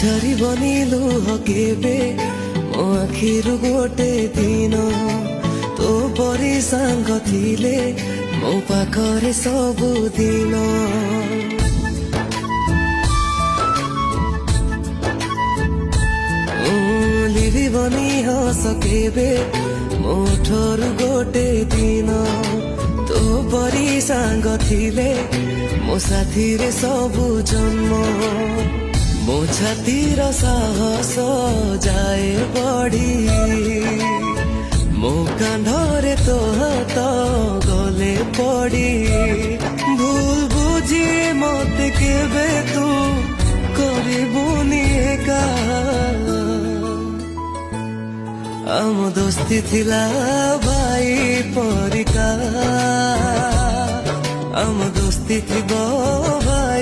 ଛାଡ଼ିବନି ଲୁହ କେବେ ମୋ ଆଖିରୁ ଗୋଟେ ଦିନ ତୋ ପରି ସାଙ୍ଗ ଥିଲେ ମୋ ପାଖରେ ସବୁଦିନ ଲିଭିବନି ହସ କେବେ ମୋ ଠରୁ ଗୋଟେ ଦିନ ତୋ ପରି ସାଙ୍ଗ ଥିଲେ ମୋ ସାଥିରେ ସବୁ ଜନ୍ମ ମୋ ଛାତିର ସାହସ ଯାଏ ବଢି ମୋ କାନ୍ଧରେ ତୋ ହାତ ଗଲେ ପଡି ଭୁଲ ବୁଝି ମତେ କେବେ ତୁ କରିବୁନି ଏକା ଆମ ଦୋସ୍ତି ଥିଲା ଭାଇ ପରିକା ଆମ ଦୋସ୍ତି ଥିବ ଭାଇ